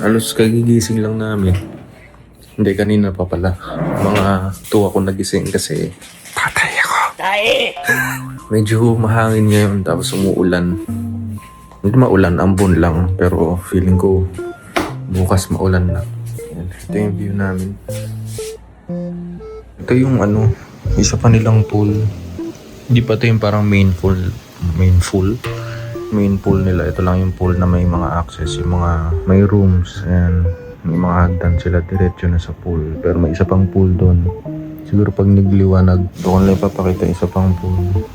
Halos kagigising lang namin. Hindi, kanina pa pala. Mga 2 ako nagising kasi patay ako. Medyo mahangin ngayon tapos umuulan. Hindi maulan, ambon lang. Pero feeling ko bukas maulan na. Yan, ito yung view namin. Ito yung isa pa nilang pool. Hindi pa ito yung parang main pool nila. Ito lang yung pool na may mga access, yung mga may rooms, and may mga hagdan sila diretso na sa pool. Pero may isa pang pool doon. Siguro pag nagliwanag, doon lang ipapakita isa pang pool.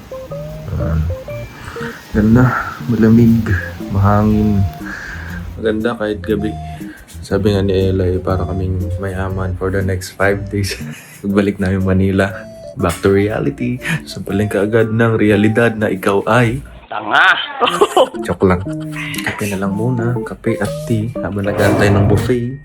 Ganda, malamig, mahangin. Maganda kahit gabi. Sabi nga ni Eli, para kaming mayaman for the next 5 days. Pagbalik namin Manila, back to reality. Sampalin ka agad ng realidad na ikaw ay tanga! Joke lang. Kape na lang muna. Kape at tea habang nag-aantay ng buffet.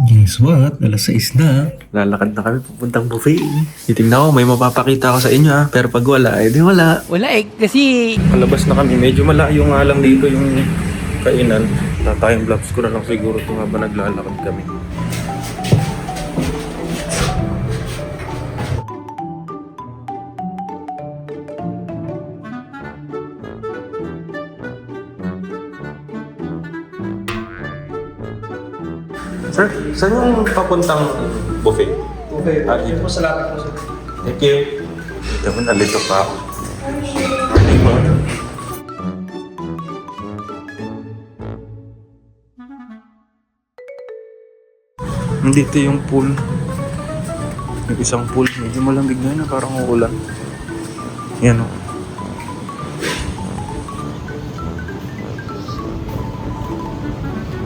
Guess what? Alas 6 na. Lalakad na kami pupuntang buffet. Titignan ko, may mapapakita ko sa inyo pero pag wala, di wala. Wala kasi... Palabas na kami. Medyo malayo nga lang dito yung kainan. Tatayong vlogs ko na lang siguro ito habang naglalakad kami. Sir, saan yung papuntang buffet? Okay, dito po sa lapit po sir. Thank you. Ito mo, nalito pa ako. Morning po. Dito yung pool. Yung isang pool. Medyo malamig na yun, parang uulan. Yan o.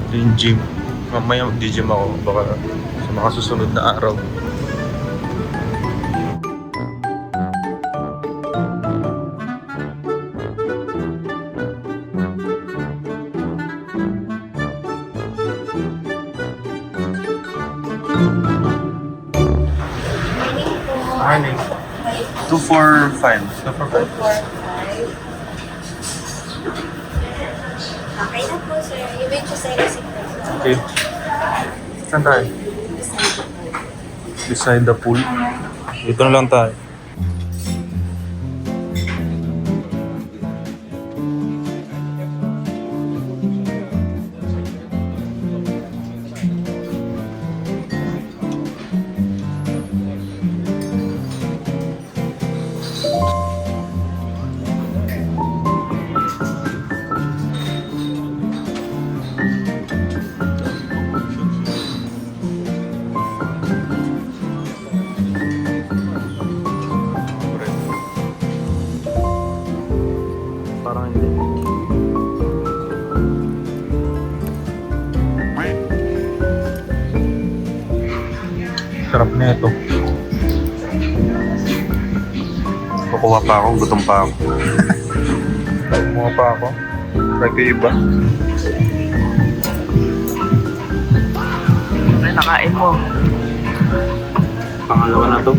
Ito yung gym. Mamaya mag-gym ako baka sa mga susunod na araw. Morning. 245. 245. Okay na po, sir. You will choose a receipt. Okay. Saan tayo? Beside the pool. Dito na lang tayo. Parang hindi. Sarap na ito. Kukuha pa ako, gutom pa ako. Kumuha pa ako. Nag-iiba. Ano nakain mo? Pangalawa na to.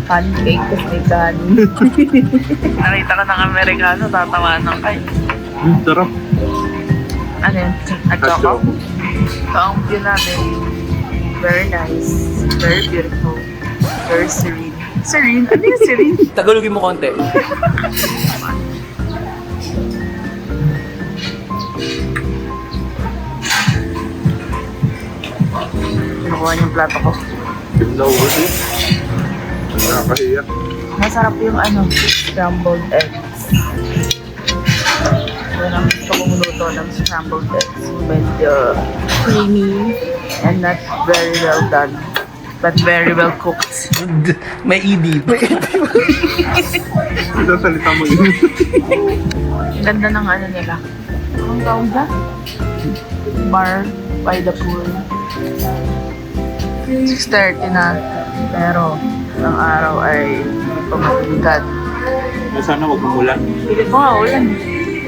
Pancake kasi may kanin. Nakita ka ng Amerikano, tatawanan kayo. Sarap. Ano yun? At-choco? So, ang view namin, very nice, very beautiful, very serene. Serene? Ano yung serene? Tagalogin mo konti. Nakuha yung plato ko. Tignan ko kasi. Nakakahiya. Masarap yung scrambled eggs. Yan ang gusto kong luto ng scrambled eggs. Medyo creamy and not very well done. But very well cooked. May ED. Sasalita mo yun. Ganda ng nila. Ang tawag na? Bar by the pool. 6:30 na. Pero ang araw ay pamabigat. Sana huwag umulan. Pilit ko nga ulan.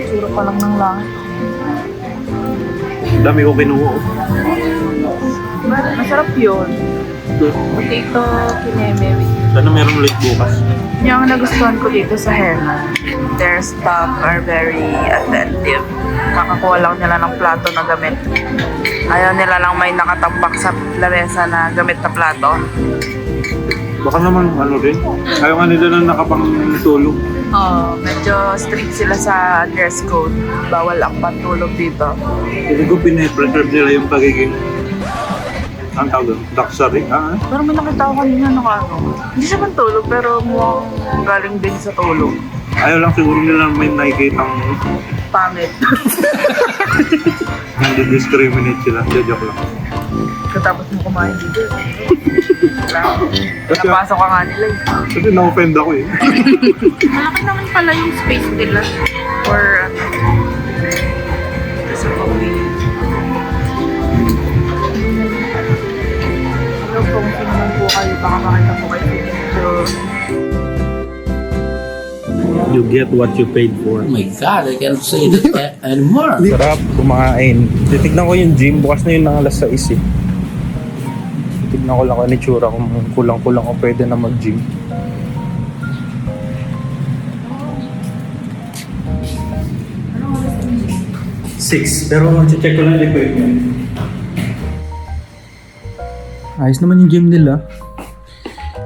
Suro pa lang ng langit. Ang dami ko kinuha. Masarap yun. Potato kineme with Sana meron ulit bukas. yung nagustuhan ko dito sa Herman. Their staff are very attentive. Kakakuha lang nila ng plato na gamit. Ayaw nila lang may nakatambak sa lamesa na gamit na plato. Baka naman ano rin. Ayaw nga nila na nakapangtulog. Medyo strict sila sa dress code. Bawal ang pantulog dito. Hindi ko pinapreserve nila yung pagiging ang tawag doon? Luxury? Pero may nakita ko kanina hindi siya pantulog pero mukhang galing din sa tulog. Ayaw lang siguro nila may nakikitang Pangit. hindi discriminate sila. Joke lang. Katapos mo kumain dito. Kasi- Napasok ka nga nila eh. Kasi na-offend ako eh. Malaki naman pala yung space nila for sa coffee. Hello, kung sino man po kayo, baka makita po kayo dito. You get what you paid for. Oh my God, I can't say that anymore. Sarap kumain. Titignan ko yung gym. Bukas na yun ng alas 6 eh. Titignan ko lang kung ano itsura kung kulang-kulang ko pwede na mag-gym. Six, pero check ko lang yung equipment. Ayos naman yung gym nila.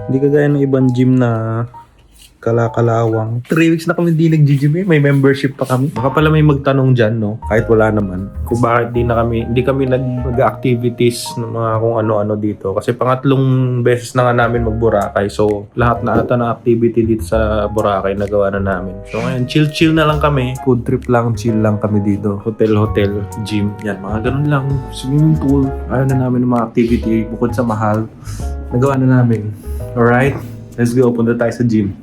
Hindi kagaya ng ibang gym na kalakalawang. 3 weeks na kami hindi nag-gym eh. May membership pa kami. Baka pala may magtanong dyan, no? Kahit wala naman. Kung bakit hindi kami nag-activities ng mga kung ano-ano dito. Kasi pangatlong beses na nga namin mag-Boracay. So, lahat na ata ng activity dito sa Boracay nagawa na namin. So, ngayon, chill-chill na lang kami. Food trip lang, chill lang kami dito. Hotel, gym. Yan, mga ganun lang. Swimming pool. Ayaw na namin ng mga activity. Bukod sa mahal, nagawa na namin. Alright? Let's go. Punta tayo sa gym.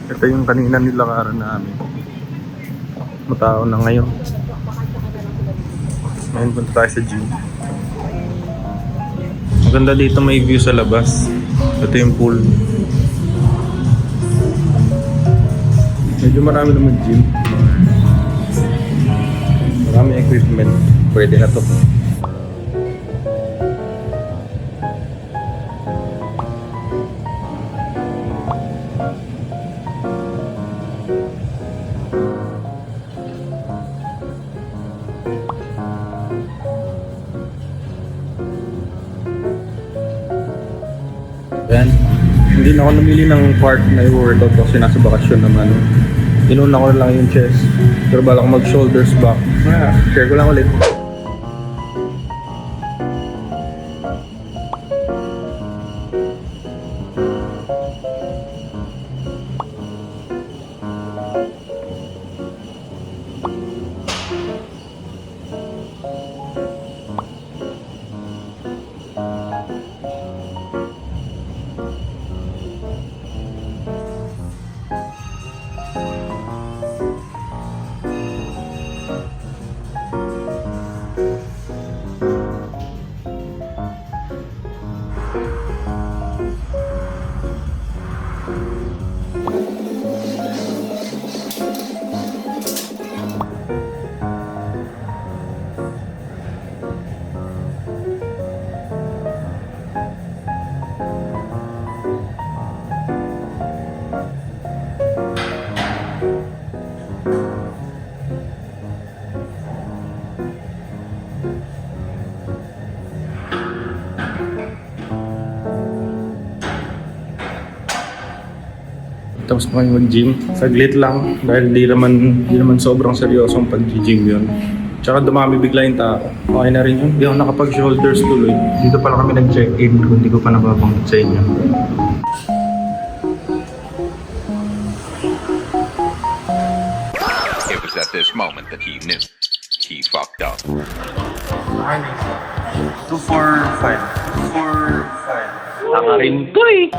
Ito yung kanina nilakaran namin. Matao na ngayon. Ngayon punta tayo sa gym. Maganda dito, may view sa labas. Ito yung pool. Medyo marami naman gym. Marami equipment. Pwede na to. Yan. Hindi na ako namili ng part na i-workout kasi nasa bakasyon naman. Inuna ko lang yung chest. Pero bala ko mag-shoulders back. Share ko lang ulit. Tapos na kami mag-gym. Saglit lang dahil di naman sobrang seryosong pag-gym yun. Tsaka dumami bigla yung tao. Okay na rin yun. Hindi ako nakapag-shoulders tuloy. Dito pala kami nag-check-in kung hindi ko pa nababanggit sa inyo. It was at this moment that he knew he fucked up. 245. 245. Tanga rin to eh.